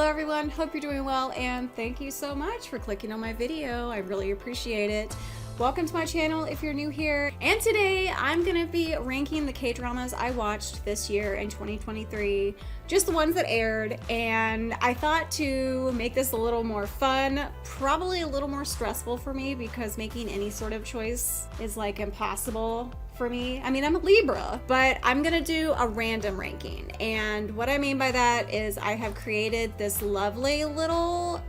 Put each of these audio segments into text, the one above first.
Hello everyone, hope you're doing well, and thank you so much for clicking on my video. I really appreciate it. Welcome to my channel if you're new here, and today I'm gonna be ranking the K-dramas I watched this year in 2023, just the ones that aired, and I thought to make this a little more fun, probably a little more stressful for me because making any sort of choice is like impossible for me. I mean, I'm a Libra, but I'm gonna do a random ranking, and what I mean by that is I have created this lovely little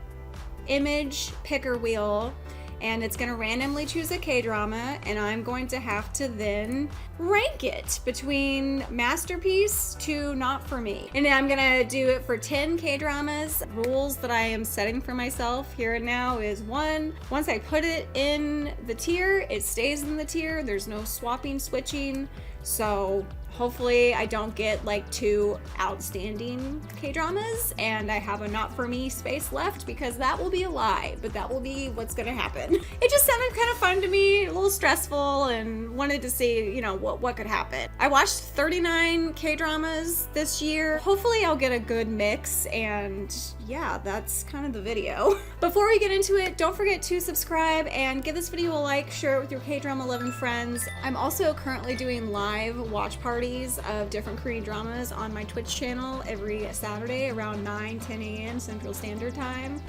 image picker wheel, and it's gonna randomly choose a K-drama, and I'm going to have to then rank it between masterpiece to not for me. And I'm gonna do it for 10 K-dramas. Rules that I am setting for myself here and now is one, once I put it in the tier, it stays in the tier. There's no swapping, switching. So hopefully I don't get like two outstanding K-dramas and I have a not for me space left, because that will be a lie, but that will be what's gonna happen. It just sounded kind of fun to me, a little stressful, and wanted to see, you know, what could happen. I watched 39 K-dramas this year. Hopefully I'll get a good mix, and yeah, that's kind of the video. Before we get into it, don't forget to subscribe and give this video a like, share it with your K-drama loving friends. I'm also currently doing live watch parties of different Korean dramas on my Twitch channel every Saturday around 9-10 a.m. Central Standard Time.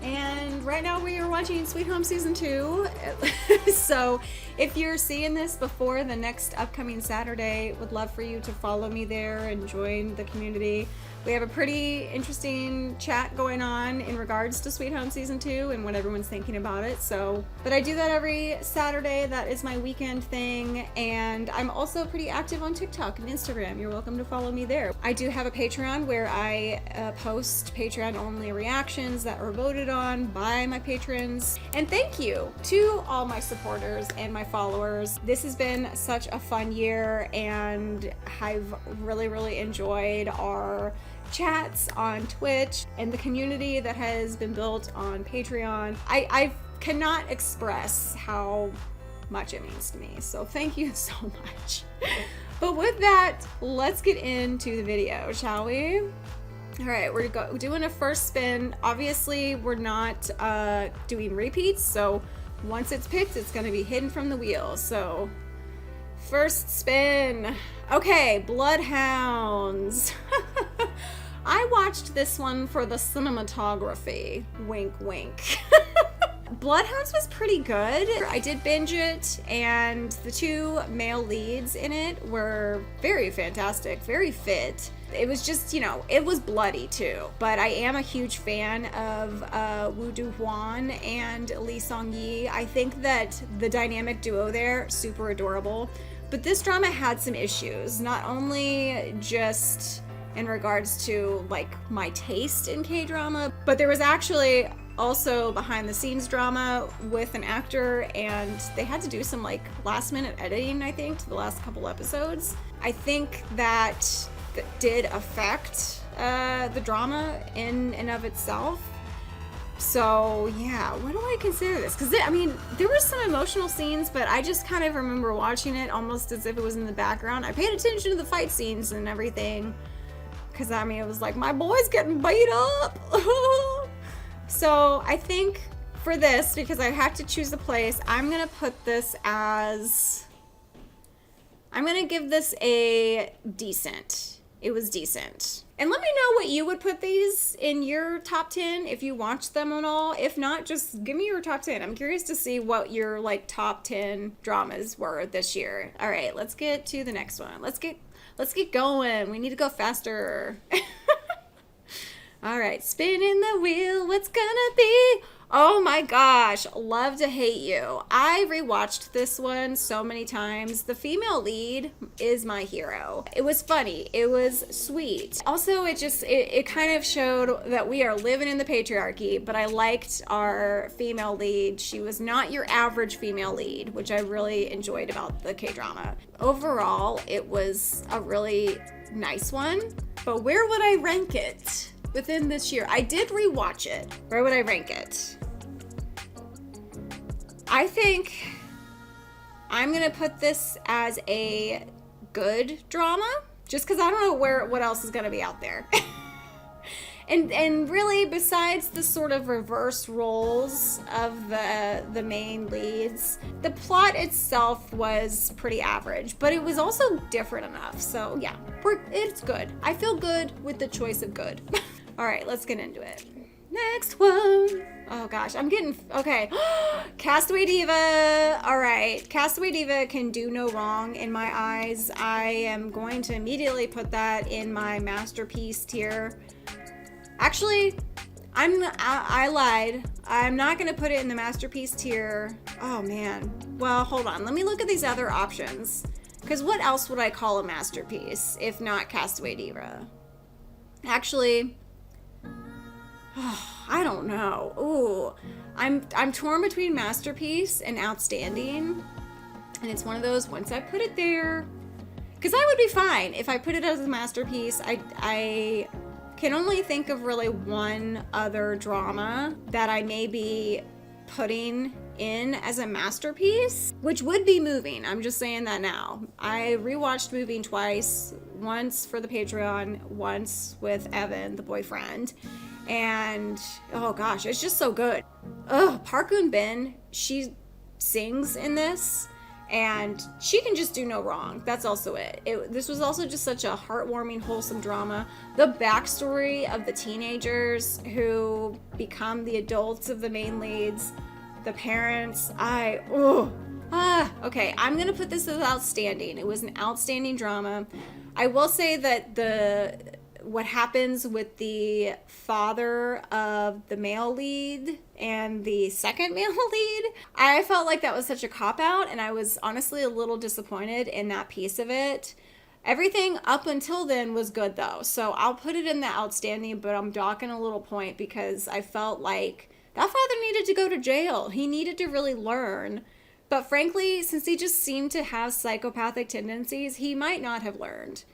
And right now we are watching Sweet Home Season 2. So if you're seeing this before the next upcoming Saturday, would love for you to follow me there and join the community. We have a pretty interesting chat going on in regards to Sweet Home Season 2 and what everyone's thinking about it. But I do that every Saturday. That is my weekend thing. And I'm also pretty active on TikTok and Instagram. You're welcome to follow me there. I do have a Patreon where I post Patreon only reactions that are voted on by my patrons. And thank you to all my supporters and my followers. This has been such a fun year, and I've really enjoyed our chats on Twitch and the community that has been built on Patreon. I cannot express how much it means to me, so thank you so much. But with that, let's get into the video, shall we? All right, we're doing a first spin. Obviously, we're not doing repeats, so once it's picked, it's gonna be hidden from the wheel. So first spin. Okay, Bloodhounds. I watched this one for the cinematography. Wink, wink. Bloodhounds was pretty good. I did binge it, and the two male leads in it were very fantastic, very fit. It was just, you know, it was bloody too. But I am a huge fan of Woo Do-hwan and Lee Song-yi. I think that the dynamic duo there, super adorable. But this drama had some issues, not only just in regards to like my taste in K-drama, but there was actually also behind the scenes drama with an actor, and they had to do some like last minute editing, I think, to the last couple episodes. I think that did affect the drama in and of itself. So yeah, what do I consider this? Because I mean, there were some emotional scenes, but I just kind of remember watching it almost as if it was in the background. I paid attention to the fight scenes and everything, because I mean, it was like, my boy's getting beat up. So I think for this, because I have to choose a place, I'm gonna put this as, I'm gonna give this a decent. It was decent. And let me know what you would put these in your top 10 if you watched them at all. If not, just give me your top 10. I'm curious to see what your like top 10 dramas were this year. All right, let's get to the next one. Let's get going. We need to go faster. All right, spinning the wheel, what's gonna be? Oh my gosh, Love to Hate You. I rewatched this one so many times. The female lead is my hero. It was funny, it was sweet. Also, it kind of showed that we are living in the patriarchy, but I liked our female lead. She was not your average female lead, which I really enjoyed about the K-drama. Overall, it was a really nice one, but where would I rank it? Within this year, I did rewatch it. Where would I rank it? I think I'm gonna put this as a good drama, just because I don't know what else is gonna be out there. And really, besides the sort of reverse roles of the main leads, the plot itself was pretty average, but it was also different enough. So yeah, it's good. I feel good with the choice of good. All right, let's get into it. Next one. Oh gosh, I'm getting, okay. Castaway Diva. All right, Castaway Diva can do no wrong in my eyes. I am going to immediately put that in my masterpiece tier. Actually, I lied. I'm not going to put it in the masterpiece tier. Oh man. Well, hold on. Let me look at these other options. Because what else would I call a masterpiece if not Castaway Diva? Actually, I don't know. Ooh, I'm torn between masterpiece and outstanding, and it's one of those. Once I put it there, because I would be fine if I put it as a masterpiece. I can only think of really one other drama that I may be putting in as a masterpiece, which would be Moving. I'm just saying that now. I rewatched Moving twice, once for the Patreon, once with Evan, the boyfriend. And oh gosh, it's just so good. Ugh, Park Eun-bin, she sings in this, and she can just do no wrong. That's also it. This was also just such a heartwarming, wholesome drama. The backstory of the teenagers who become the adults of the main leads, the parents, okay, I'm gonna put this as outstanding. It was an outstanding drama. I will say that what happens with the father of the male lead and the second male lead, I felt like that was such a cop-out, and I was honestly a little disappointed in that piece of it. Everything up until then was good though, so I'll put it in the outstanding, but I'm docking a little point because I felt like that father needed to go to jail. He needed to really learn. But frankly, since he just seemed to have psychopathic tendencies, he might not have learned.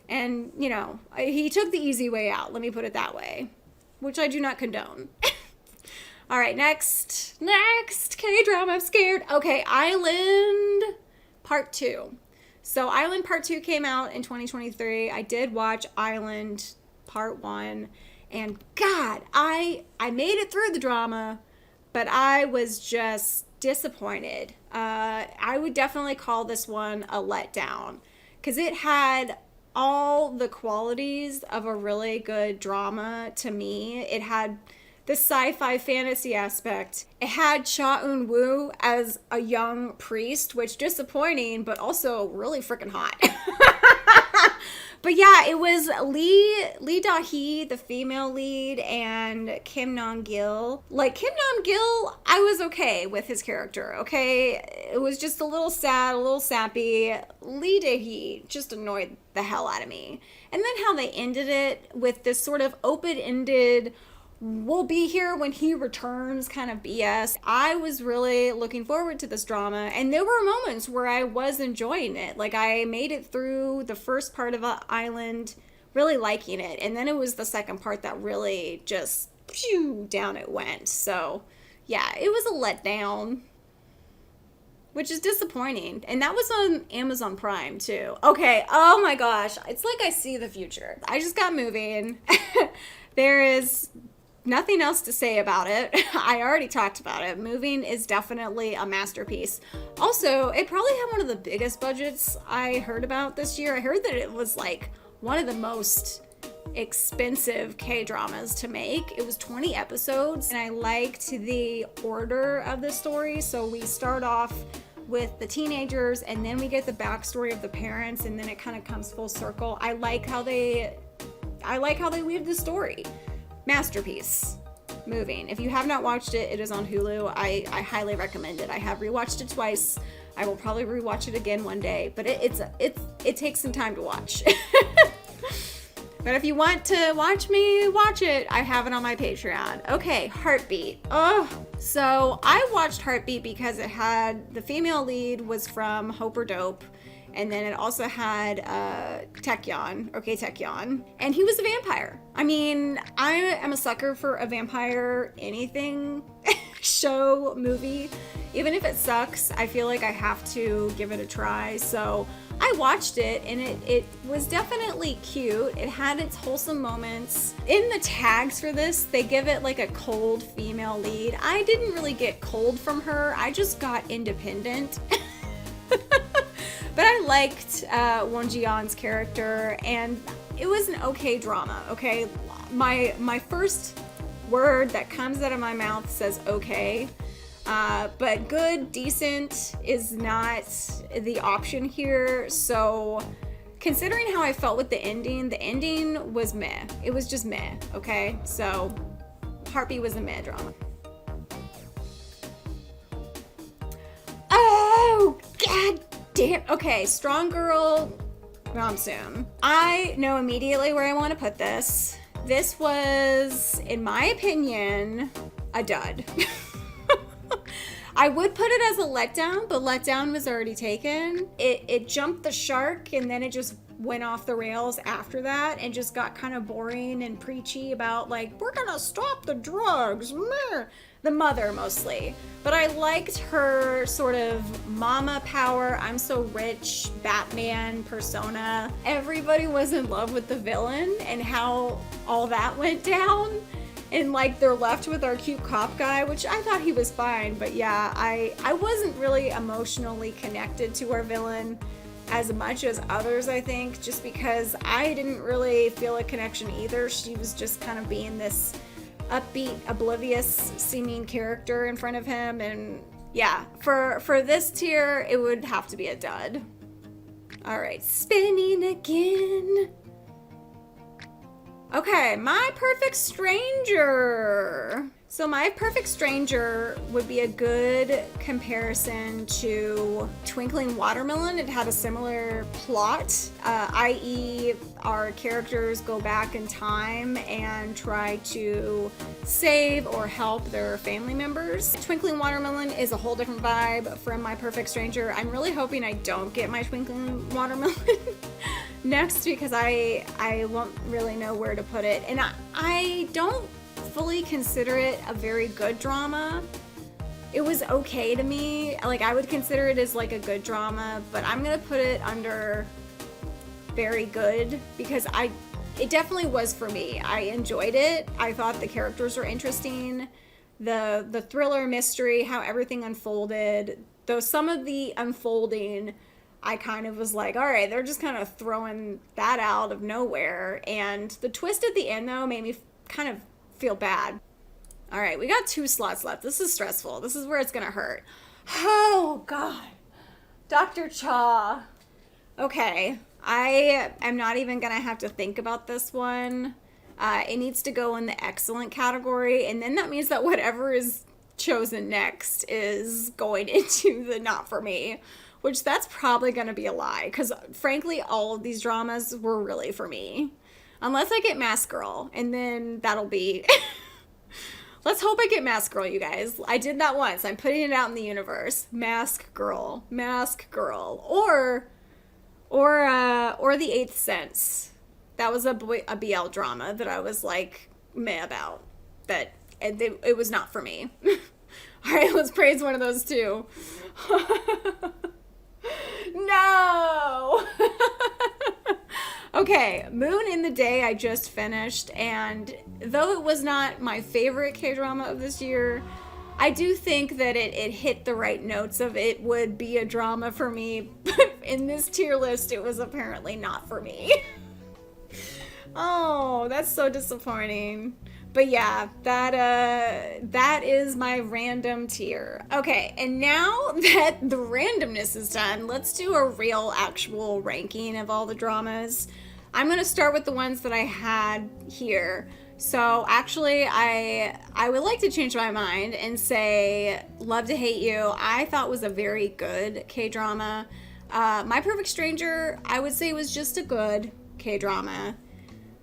And, you know, he took the easy way out, let me put it that way, which I do not condone. All right, next K-drama, I'm scared. Okay, Island Part 2. So Island Part 2 came out in 2023. I did watch Island Part 1, and God, I made it through the drama, but I was just disappointed. I would definitely call this one a letdown, because it had all the qualities of a really good drama to me. It had the sci-fi fantasy aspect. It had Cha Eun-woo as a young priest, which disappointing, but also really freaking hot. But yeah, it was Lee Da-hee, the female lead, and Kim Nam-gil. Like, Kim Nam-gil, I was okay with his character, okay? It was just a little sad, a little sappy. Lee Da-hee just annoyed the hell out of me. And then how they ended it with this sort of open-ended, we'll be here when he returns kind of BS. I was really looking forward to this drama, and there were moments where I was enjoying it. Like, I made it through the first part of Island really liking it, and then it was the second part that really just down it went. So yeah, it was a letdown, which is disappointing. And that was on Amazon Prime too. Okay, oh my gosh, it's like I see the future. I just got Moving. There is nothing else to say about it. I already talked about it. Moving is definitely a masterpiece. Also, it probably had one of the biggest budgets I heard about this year. I heard that it was like one of the most expensive K-dramas to make. It was 20 episodes, and I liked the order of the story. So we start off with the teenagers, and then we get the backstory of the parents, and then it kind of comes full circle. I like how they weave the story. Masterpiece. Moving. If you have not watched it, it is on Hulu. I highly recommend it. I have rewatched it twice. I will probably rewatch it again one day, but it takes some time to watch. But if you want to watch me watch it, I have it on my Patreon. Okay, Heartbeat. Oh, so I watched Heartbeat because it had the female lead was from Hope or Dope. And then it also had Taecyeon, or Taecyeon, and he was a vampire. I mean, I am a sucker for a vampire anything. show movie. Even if it sucks, I feel like I have to give it a try. So I watched it, and it was definitely cute. It had its wholesome moments. In the tags for this, they give it like a cold female lead. I didn't really get cold from her. I just got independent. But I liked Won Ji-yeon's character, and it was an okay drama, okay? My first word that comes out of my mouth says okay. But good, decent is not the option here. So considering how I felt with the ending was meh. It was just meh, okay? So Heartbeat was a meh drama. Oh, god damn. Okay, Strong Girl Namsoon. I know immediately where I want to put this. This was, in my opinion, a dud. I would put it as a letdown, but letdown was already taken. It jumped the shark, and then it just went off the rails after that and just got kind of boring and preachy about like, we're gonna stop the drugs. Meh. The mother mostly. But I liked her sort of mama power, I'm so rich, Batman persona. Everybody was in love with the villain and how all that went down. And like they're left with our cute cop guy, which I thought he was fine, but yeah, I wasn't really emotionally connected to our villain as much as others, I think, just because I didn't really feel a connection either. She was just kind of being this upbeat, oblivious seeming character in front of him, and yeah, for this tier, it would have to be a dud. All right, spinning again. Okay, My Perfect Stranger. So My Perfect Stranger would be a good comparison to Twinkling Watermelon. It had a similar plot, i.e. our characters go back in time and try to save or help their family members. Twinkling Watermelon is a whole different vibe from My Perfect Stranger. I'm really hoping I don't get my Twinkling Watermelon next, because I won't really know where to put it. And I don't fully consider it a very good drama. It was okay to me. Like, I would consider it as like a good drama, but I'm gonna put it under very good because it definitely was for me. I enjoyed it. I thought the characters were interesting. The thriller mystery, how everything unfolded, though some of the unfolding I kind of was like, all right, they're just kind of throwing that out of nowhere. And the twist at the end, though, made me kind of feel bad. All right, we got 2 slots left. This is stressful. This is where it's gonna hurt. Oh, God. Dr. Cha. Okay, I am not even gonna have to think about this one. It needs to go in the excellent category, and then that means that whatever is chosen next is going into the not for me. Which that's probably going to be a lie, because frankly, all of these dramas were really for me. Unless I get Mask Girl, and then that'll be... Let's hope I get Mask Girl, you guys. I did that once. I'm putting it out in the universe. Mask Girl. Mask Girl. Or The Eighth Sense. That was a BL drama that I was like, meh about. That it was not for me. All right, let's praise one of those two. No! Okay, Moon in the Day I just finished, and though it was not my favorite K-drama of this year, I do think that it hit the right notes of it would be a drama for me, but in this tier list it was apparently not for me. Oh, that's so disappointing. But yeah, that is my random tier. Okay, and now that the randomness is done, let's do a real actual ranking of all the dramas. I'm gonna start with the ones that I had here. So actually, I would like to change my mind and say Love to Hate You, I thought was a very good K-drama. My Perfect Stranger, I would say was just a good K-drama.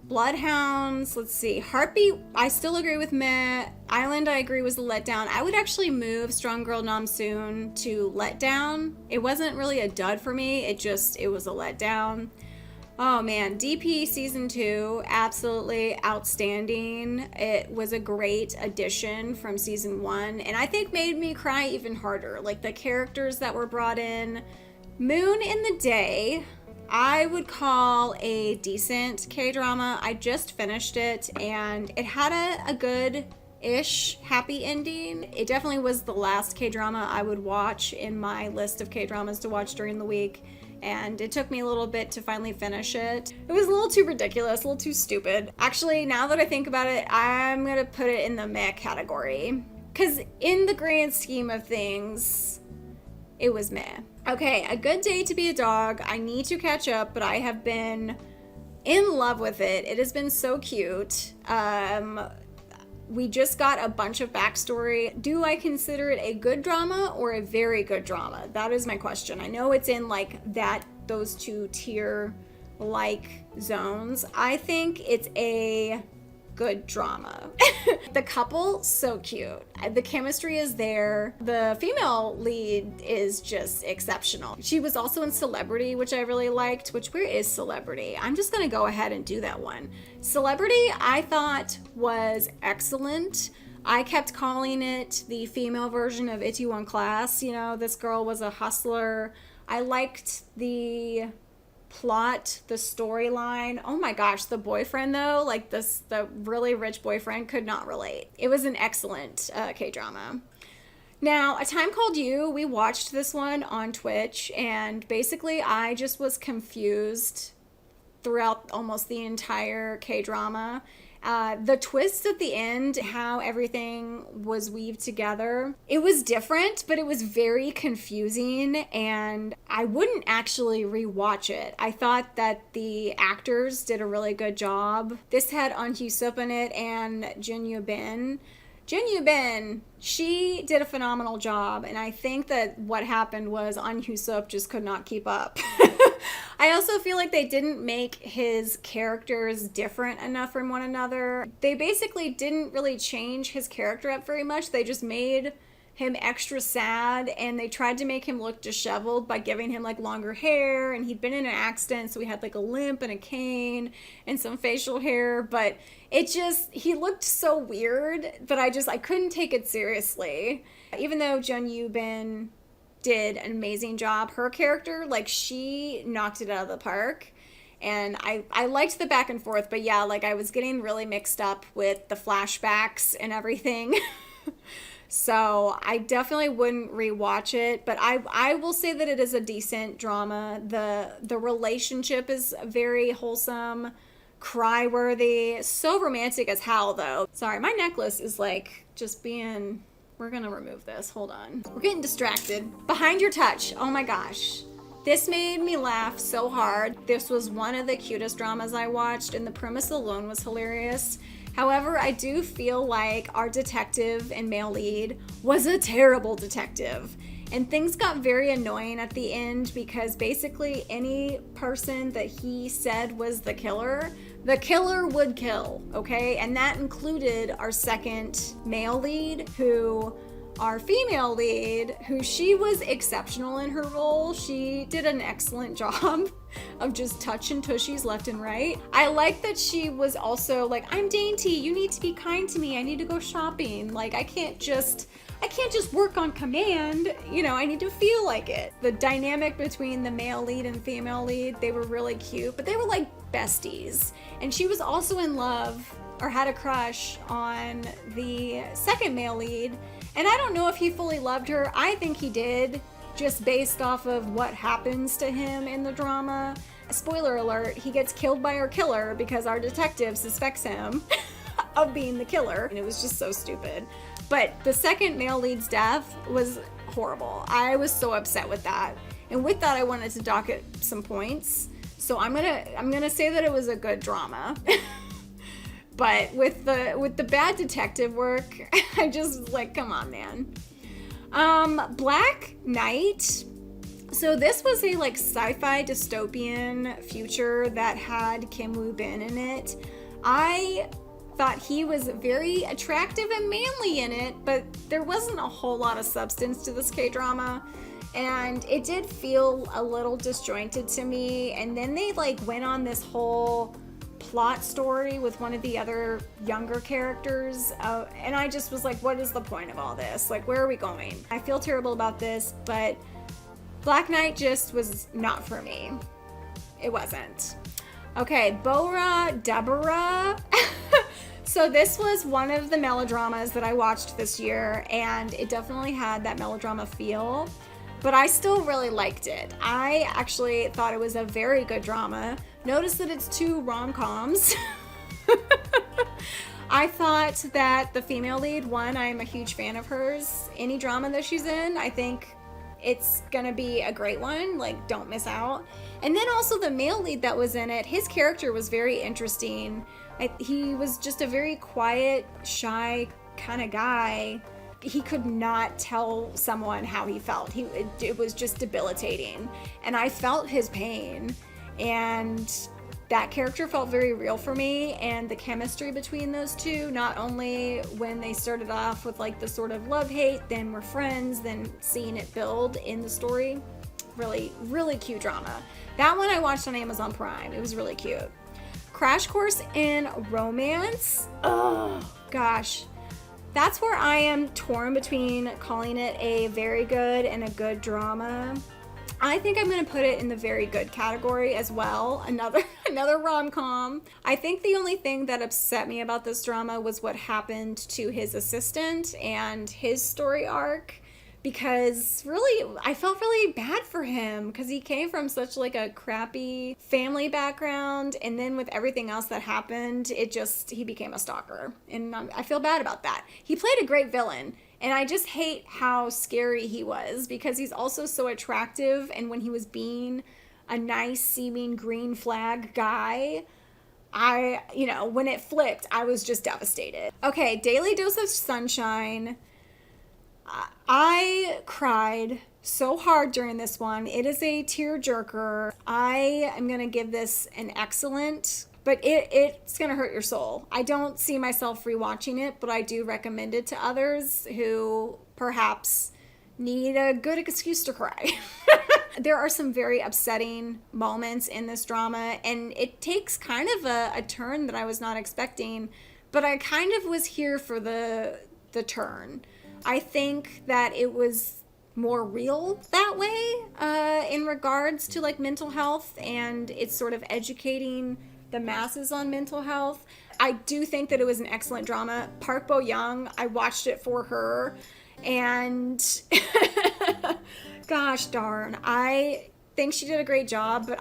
Bloodhounds, let's see. Heartbeat, I still agree with meh. Island, I agree, was a letdown. I would actually move Strong Girl Namsoon to letdown. It wasn't really a dud for me. It was a letdown. Oh man, DP season 2, absolutely outstanding. It was a great addition from season 1, and I think made me cry even harder. Like the characters that were brought in. Moon in the Day, I would call a decent K-drama. I just finished it, and it had a good-ish happy ending. It definitely was the last K-drama I would watch in my list of K-dramas to watch during the week. And it took me a little bit to finally finish it. It was a little too ridiculous, a little too stupid. Actually, now that I think about it, I'm gonna put it in the meh category. Because in the grand scheme of things, it was meh. Okay, A Good Day to Be a Dog. I need to catch up, but I have been in love with it. It has been so cute. We just got a bunch of backstory. Do I consider it a good drama or a very good drama? That is my question. I know it's in like those two tier like zones. I think it's a good drama. The couple, so cute. The chemistry is there. The female lead is just exceptional. She was also in Celebrity, which I really liked, where is Celebrity? I'm just gonna go ahead and do that one. Celebrity, I thought was excellent. I kept calling it the female version of Itaewon Class. You know, this girl was a hustler. I liked the plot, the storyline. Oh my gosh, the boyfriend though, like the really rich boyfriend, could not relate. It was an excellent K-drama. Now, A Time Called You, we watched this one on Twitch, and basically I just was confused throughout almost the entire K-drama. The twist at the end, how everything was weaved together, it was different, but it was very confusing, and I wouldn't actually rewatch it. I thought that the actors did a really good job. This had Ahn Hyo-suk in it and Jin Yoo-bin. Jin Yoo-bin, she did a phenomenal job, and I think that what happened was Ahn Hyo-suk just could not keep up. I also feel like they didn't make his characters different enough from one another. They basically didn't really change his character up very much. They just made him extra sad, and they tried to make him look disheveled by giving him like longer hair, and he'd been in an accident, so he had like a limp and a cane and some facial hair, but he looked so weird that I couldn't take it seriously. Even though Jun Yoo-bin did an amazing job, her character, like, she knocked it out of the park. And I liked the back and forth, but yeah, like, I was getting really mixed up with the flashbacks and everything. So I definitely wouldn't rewatch it, but I will say that it is a decent drama. The relationship is very wholesome, cry-worthy, so romantic as hell, though. Sorry, my necklace is like just being... We're gonna remove this. Hold on. We're getting distracted. Behind Your Touch. Oh my gosh. This made me laugh so hard. This was one of the cutest dramas I watched, and the premise alone was hilarious. However, I do feel like our detective and male lead was a terrible detective. And things got very annoying at the end because basically any person that he said was the killer would kill, okay? And that included our second male lead, our female lead, who she was exceptional in her role. She did an excellent job of just touching tushies left and right. I like that she was also like, I'm dainty, you need to be kind to me, I need to go shopping. Like, I can't just work on command, you know, I need to feel like it. The dynamic between the male lead and female lead, they were really cute, but they were like besties. And she was also in love, or had a crush on the second male lead. And I don't know if he fully loved her. I think he did, just based off of what happens to him in the drama. Spoiler alert, he gets killed by our killer because our detective suspects him of being the killer. And it was just so stupid. But the second male lead's death was horrible. I was so upset with that. And with that, I wanted to docket some points. So I'm gonna say that it was a good drama. But with the bad detective work, I just was like, come on, man. Black Knight. So this was a like sci-fi dystopian future that had Kim Woo-bin in it. I thought he was very attractive and manly in it, but there wasn't a whole lot of substance to this K-drama. and it did feel a little disjointed to me. And then they like went on this whole plot story with one of the other younger characters, and I just was like, what is the point of all this? Like, where are we going? I feel terrible about this, but Black Knight just was not for me. It wasn't. Okay, Bora Deborah. So this was one of the melodramas that I watched this year, and it definitely had that melodrama feel, but I still really liked it. I actually thought it was a very good drama. Notice that it's 2 rom-coms. I thought that the female lead, one, I am a huge fan of hers. Any drama that she's in, I think it's gonna be a great one. Like, don't miss out. And then also the male lead that was in it, his character was very interesting. He was just a very quiet, shy kind of guy. He could not tell someone how he felt. It was just debilitating. And I felt his pain. And that character felt very real for me. And the chemistry between those two, not only when they started off with like the sort of love-hate, then we're friends, then seeing it build in the story. Really, really cute drama. That one I watched on Amazon Prime. It was really cute. Crash Course in Romance. Oh, gosh. That's where I am torn between calling it a very good and a good drama. I think I'm going to put it in the very good category as well. Another rom-com. I think the only thing that upset me about this drama was what happened to his assistant and his story arc. Because really, I felt really bad for him because he came from such like a crappy family background, and then with everything else that happened, he became a stalker, and I feel bad about that. He played a great villain, and I just hate how scary he was because he's also so attractive, and when he was being a nice seeming green flag guy, when it flipped, I was just devastated. Okay, Daily Dose of Sunshine. I cried so hard during this one. It is a tearjerker. I am going to give this an excellent, but it's going to hurt your soul. I don't see myself rewatching it, but I do recommend it to others who perhaps need a good excuse to cry. There are some very upsetting moments in this drama, and it takes kind of a turn that I was not expecting, but I kind of was here for the turn. I think that it was more real that way in regards to like mental health, and it's sort of educating the masses on mental health. I do think that it was an excellent drama. Park Bo-young, I watched it for her, and gosh darn, I think she did a great job, but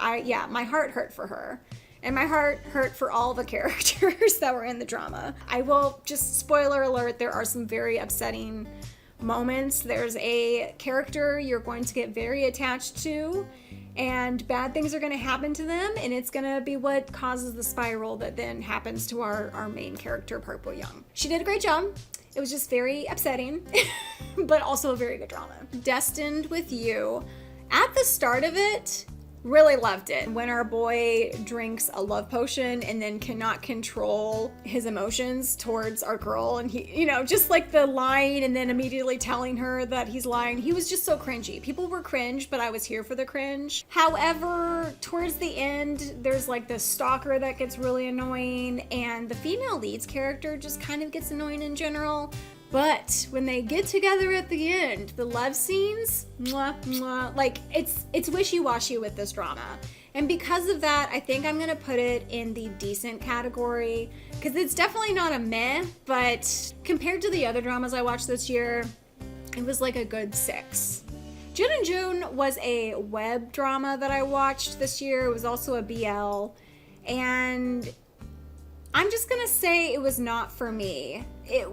my heart hurt for her. And my heart hurt for all the characters that were in the drama. I will just, spoiler alert, there are some very upsetting moments. There's a character you're going to get very attached to, and bad things are going to happen to them, and it's going to be what causes the spiral that then happens to our main character, Park Bo-young. She did a great job. It was just very upsetting, but also a very good drama. Destined with You. At the start of it, really loved it. When our boy drinks a love potion and then cannot control his emotions towards our girl, and he, just like the lying and then immediately telling her that he's lying, he was just so cringy. People were cringe, but I was here for the cringe. However, towards the end, there's like this stalker that gets really annoying, and the female lead's character just kind of gets annoying in general. But when they get together at the end, the love scenes, mwah, mwah, like it's wishy-washy with this drama. And because of that, I think I'm gonna put it in the decent category, because it's definitely not a meh, but compared to the other dramas I watched this year, it was like a good 6. June and June was a web drama that I watched this year. It was also a BL, and I'm just gonna say it was not for me. It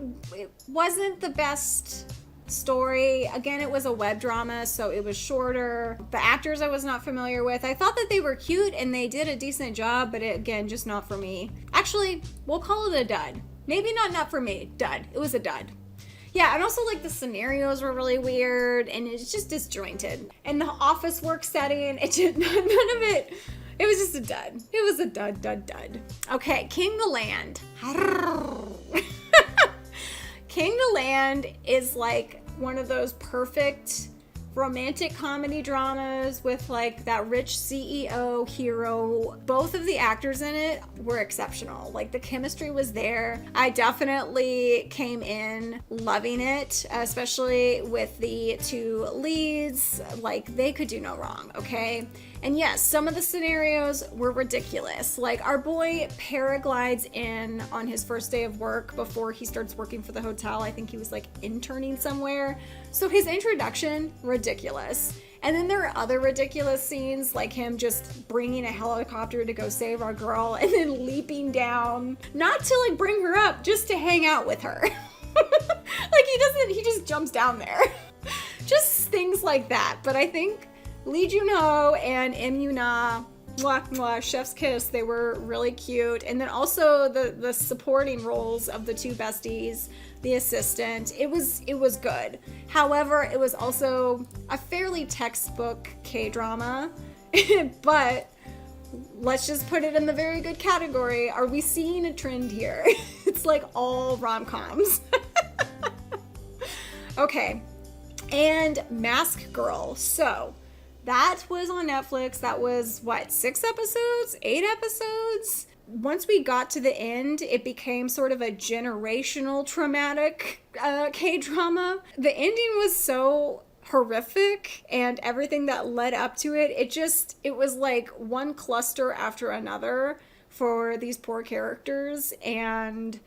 wasn't the best story. Again, it was a web drama, so it was shorter. The actors I was not familiar with. I thought that they were cute and they did a decent job, but again, just not for me. Actually, we'll call it a dud. Maybe not for me. Dud. It was a dud. Yeah, and also like the scenarios were really weird and it's just disjointed. And the office work setting, none of it. It was just a dud. It was a dud. Okay, King the Land. King the Land is like one of those perfect romantic comedy dramas with like that rich CEO hero. Both of the actors in it were exceptional. Like the chemistry was there. I definitely came in loving it, especially with the two leads. Like they could do no wrong, okay? And yes, some of the scenarios were ridiculous. Like our boy paraglides in on his first day of work before he starts working for the hotel. I think he was like interning somewhere. So his introduction, ridiculous. And then there are other ridiculous scenes like him just bringing a helicopter to go save our girl and then leaping down, not to like bring her up, just to hang out with her. Like he just jumps down there. Just things like that. But I think Lee Jun-ho and Im Yoon-ah, mwah, mwah, chef's kiss, they were really cute. And then also the supporting roles of the two besties, the assistant, it was good. However, it was also a fairly textbook K-drama, but let's just put it in the very good category. Are we seeing a trend here? It's like all rom-coms. Okay, and Mask Girl. So that was on Netflix. That was what, 6 episodes? 8 episodes? Once we got to the end, it became sort of a generational traumatic K-drama. The ending was so horrific, and everything that led up to it, it was like one cluster after another for these poor characters. And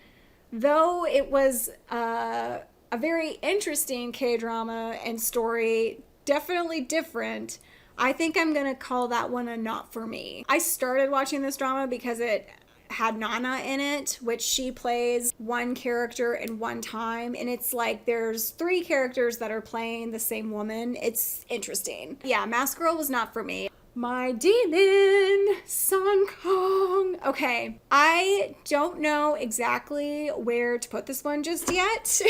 though it was a very interesting K-drama and story, definitely different, I think I'm gonna call that one a not for me. I started watching this drama because it had Nana in it, which she plays one character in one time, and it's like there's 3 characters that are playing the same woman. It's interesting. Yeah, Mask Girl was not for me. My demon, Song Kong. Okay, I don't know exactly where to put this one just yet.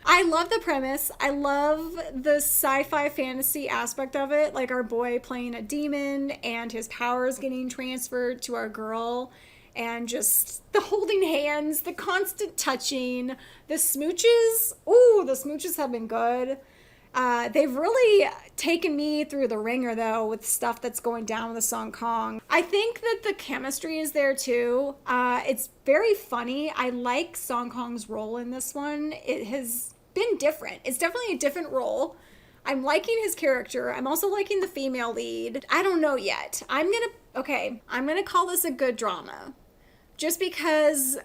I love the premise. I love the sci-fi fantasy aspect of it, like our boy playing a demon and his powers getting transferred to our girl, and just the holding hands, the constant touching, the smooches. Ooh, the smooches have been good. They've really taken me through the ringer though with stuff that's going down with the Song Kong. I think that the chemistry is there too. It's very funny. I like Song Kong's role in this one. It has been different. It's definitely a different role. I'm liking his character. I'm also liking the female lead. I don't know yet. I'm gonna call this a good drama. Just because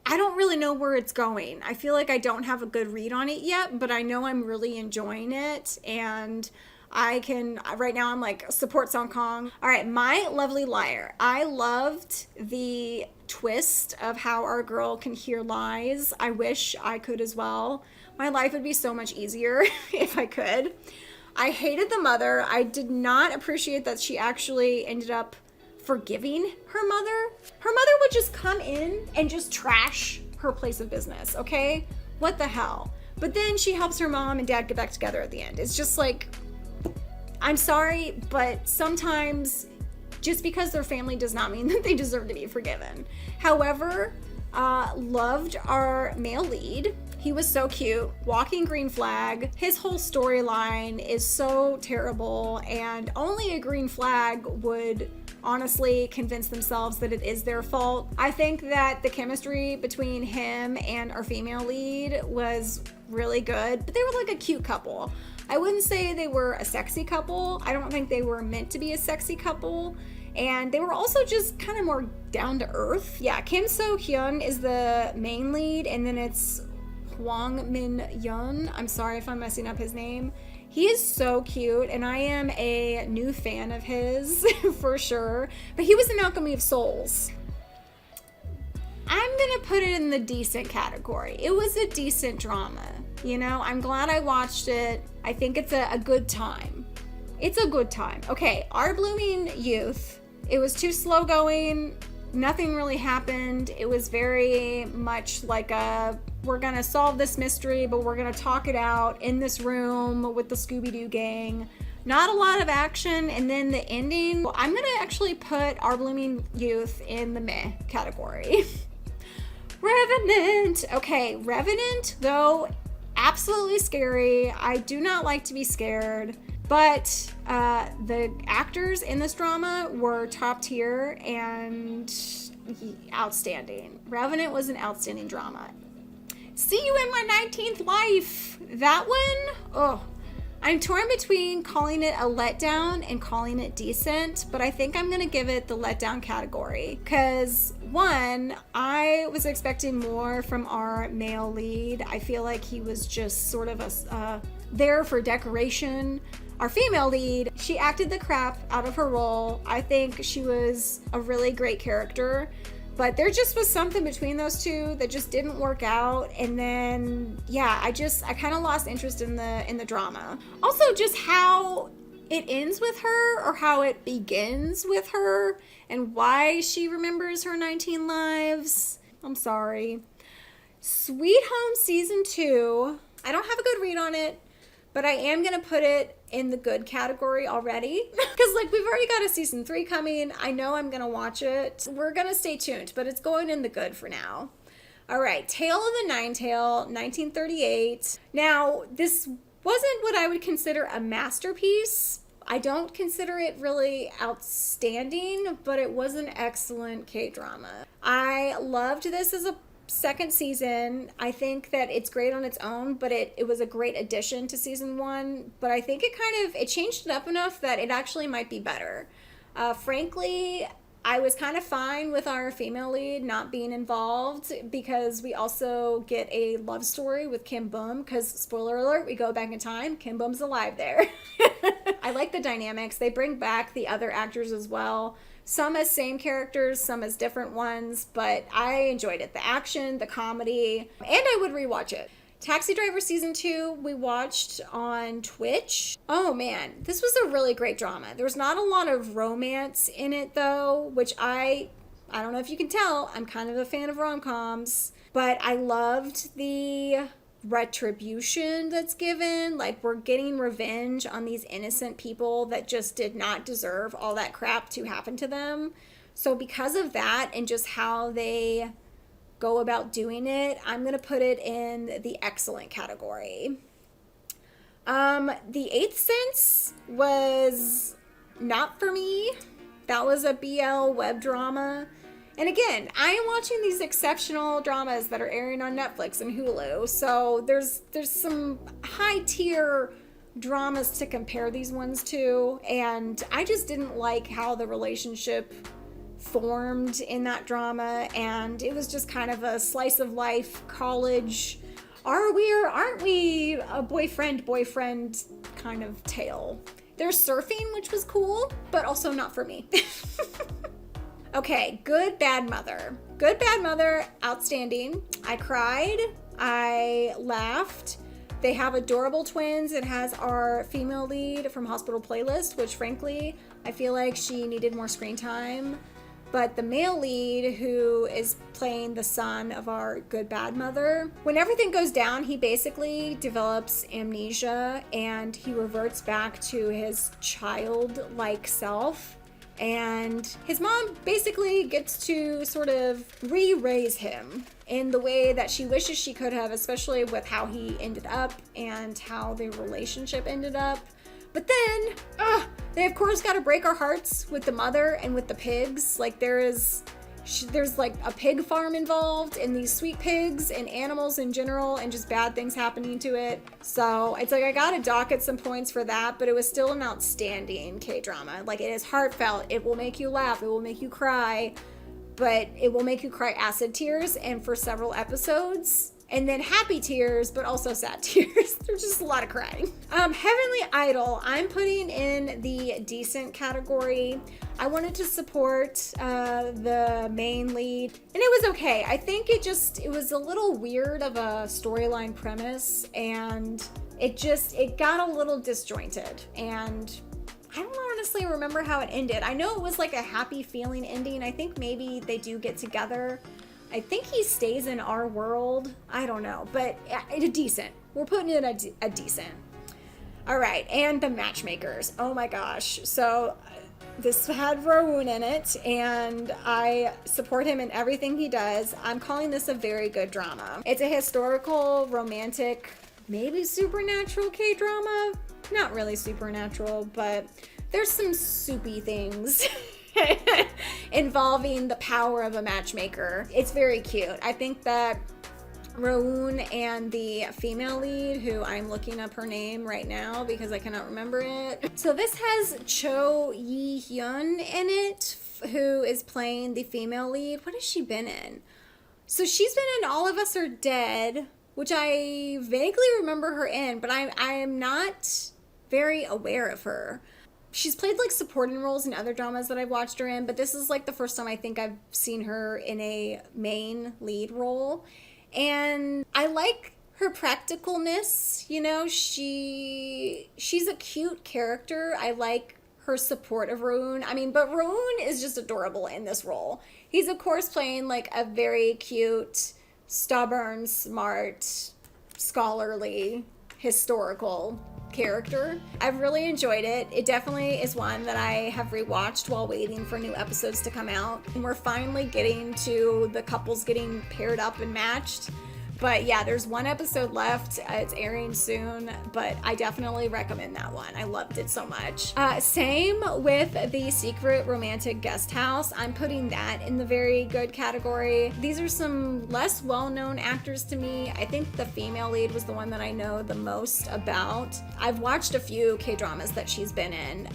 I don't really know where it's going. I feel like I don't have a good read on it yet, but I know I'm really enjoying it, and right now I'm like, support Song Kong. All right, My Lovely Liar. I loved the twist of how our girl can hear lies. I wish I could as well. My life would be so much easier if I could. I hated the mother. I did not appreciate that she actually ended up forgiving her mother. Her mother would just come in and just trash her place of business, okay? What the hell? But then she helps her mom and dad get back together at the end. It's just like, I'm sorry, but sometimes just because they're family does not mean that they deserve to be forgiven. However, loved our male lead. He was so cute. Walking green flag. His whole storyline is so terrible, and only a green flag would honestly convince themselves that it is their fault. I think that the chemistry between him and our female lead was really good, but they were like a cute couple. I wouldn't say they were a sexy couple. I don't think they were meant to be a sexy couple. And they were also just kind of more down to earth. Yeah, Kim So-hyun is the main lead, and then it's Hwang Min-yeon. I'm sorry if I'm messing up his name. He is so cute, and I am a new fan of his for sure. But he was in Alchemy of Souls. I'm gonna put it in the decent category. It was a decent drama, you know? I'm glad I watched it. I think it's a good time. It's a good time. Okay, Our Blooming Youth. It was too slow going. Nothing really happened. It was very much like we're gonna solve this mystery, but we're gonna talk it out in this room with the Scooby-Doo gang. Not a lot of action. And then the ending, I'm gonna actually put Our Blooming Youth in the meh category. Revenant. Okay, Revenant, though, absolutely scary. I do not like to be scared. But the actors in this drama were top tier and outstanding. Revenant was an outstanding drama. See You in My 19th Life. That one, oh, I'm torn between calling it a letdown and calling it decent, but I think I'm going to give it the letdown category. Because, one, I was expecting more from our male lead. I feel like he was just sort of there for decoration. Our female lead, she acted the crap out of her role. I think she was a really great character. But there just was something between those two that just didn't work out. And then, yeah, I kind of lost interest in the drama. Also, just how it ends with her, or how it begins with her, and why she remembers her 19 lives. I'm sorry. Sweet Home Season 2. I don't have a good read on it, but I am going to put it in the good category already. Because, like, we've already got a season 3 coming. I know I'm going to watch it. We're going to stay tuned, but it's going in the good for now. All right, Tale of the Nine-Tail, 1938. Now, this wasn't what I would consider a masterpiece. I don't consider it really outstanding, but it was an excellent K-drama. I loved this as a second season. I think that it's great on its own, but it was a great addition to season 1. But I think it changed it up enough that it actually might be better. Frankly, I was kind of fine with our female lead not being involved, because we also get a love story with Kim Bum, because, spoiler alert, we go back in time, Kim Bum's alive there. I like the dynamics. They bring back the other actors as well. Some as same characters, some as different ones, but I enjoyed it. The action, the comedy, and I would rewatch it. Taxi Driver Season 2, we watched on Twitch. Oh man, this was a really great drama. There's not a lot of romance in it though, which I don't know if you can tell, I'm kind of a fan of rom-coms, but I loved the retribution that's given. Like, we're getting revenge on these innocent people that just did not deserve all that crap to happen to them. So because of that and just how they go about doing it, I'm gonna put it in the excellent category. The Eighth Sense was not for me. That was a BL web drama. And again, I am watching these exceptional dramas that are airing on Netflix and Hulu. So there's some high tier dramas to compare these ones to. And I just didn't like how the relationship formed in that drama. And it was just kind of a slice of life college, are we or aren't we a boyfriend kind of tale. There's surfing, which was cool, but also not for me. Okay, Good Bad Mother. Good Bad Mother, outstanding. I cried. I laughed. They have adorable twins. It has our female lead from Hospital Playlist, which frankly, I feel like she needed more screen time. But the male lead, who is playing the son of our Good Bad Mother, when everything goes down, he basically develops amnesia and he reverts back to his childlike self. And his mom basically gets to sort of re-raise him in the way that she wishes she could have, especially with how he ended up and how the relationship ended up. But then, they of course got to break our hearts with the mother and with the pigs. Like, there's like a pig farm involved, and these sweet pigs and animals in general, and just bad things happening to it. So it's like I gotta dock at some points for that, but it was still an outstanding K-drama. Like, it is heartfelt. It will make you laugh. It will make you cry, but it will make you cry acid tears, and for several episodes. And then happy tears, but also sad tears. There's just a lot of crying. Heavenly Idol, I'm putting in the decent category. I wanted to support the main lead, and it was okay. I think it was a little weird of a storyline premise, and it got a little disjointed, and I don't honestly remember how it ended. I know it was like a happy feeling ending. I think maybe they do get together. I think he stays in our world. I don't know, but a decent. We're putting it a decent. All right, and The Matchmakers. Oh my gosh. So this had Raoul in it, and I support him in everything he does. I'm calling this a very good drama. It's a historical romantic maybe supernatural K-drama. Not really supernatural, but there's some soupy things involving the power of a matchmaker. It's very cute. I think that Rowoon and the female lead, who I'm looking up her name right now because I cannot remember it. So this has Cho Yi-hyun in it, who is playing the female lead. What has she been in? So she's been in All of Us Are Dead, which I vaguely remember her in, but I am not very aware of her. She's played like supporting roles in other dramas that I've watched her in, but this is like the first time I think I've seen her in a main lead role. And I like her practicalness, you know, she's a cute character. I like her support of Rowoon. I mean, but Rowoon is just adorable in this role. He's of course playing like a very cute, stubborn, smart, scholarly, historical character. I've really enjoyed it. It definitely is one that I have rewatched while waiting for new episodes to come out. And we're finally getting to the couples getting paired up and matched. But yeah, there's one episode left. It's airing soon, but I definitely recommend that one. I loved it so much. Same with The Secret Romantic Guest House. I'm putting that in the very good category. These are some less well-known actors to me. I think the female lead was the one that I know the most about. I've watched a few K-dramas that she's been in.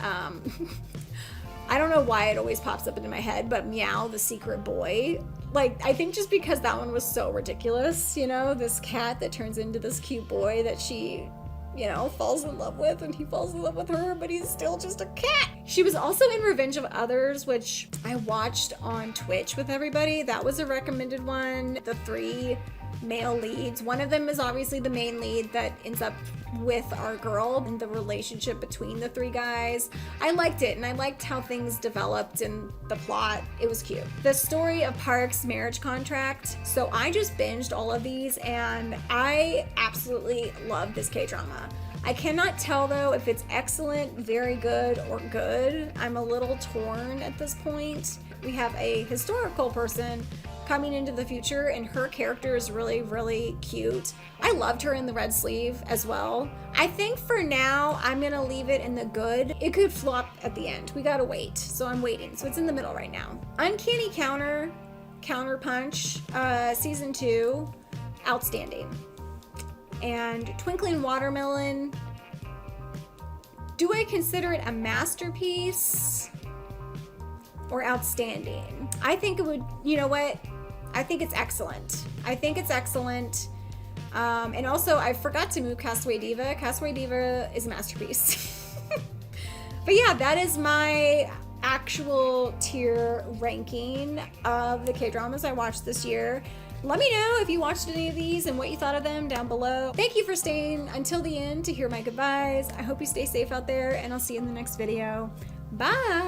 I don't know why it always pops up into my head, but Meow, the Secret Boy. Like, I think just because that one was so ridiculous, you know, this cat that turns into this cute boy that she, you know, falls in love with, and he falls in love with her, but he's still just a cat. She was also in Revenge of Others, which I watched on Twitch with everybody. That was a recommended one. The 3 male leads. One of them is obviously the main lead that ends up with our girl, and the relationship between the 3 guys. I liked it, and I liked how things developed and the plot. It was cute. The story of Park's marriage contract. So I just binged all of these, and I absolutely love this K-drama. I cannot tell though if it's excellent, very good, or good. I'm a little torn at this point. We have a historical person coming into the future, and her character is really, really cute. I loved her in The Red Sleeve as well. I think for now, I'm gonna leave it in the good. It could flop at the end. We gotta wait. So I'm waiting. So it's in the middle right now. Uncanny Counterpunch, season 2, outstanding. And Twinkling Watermelon, do I consider it a masterpiece or outstanding? I think it would, you know what? I think it's excellent. I think it's excellent. And also, I forgot to move Castaway Diva. Castaway Diva is a masterpiece. But yeah, that is my actual tier ranking of the K-dramas I watched this year. Let me know if you watched any of these and what you thought of them down below. Thank you for staying until the end to hear my goodbyes. I hope you stay safe out there, and I'll see you in the next video. Bye!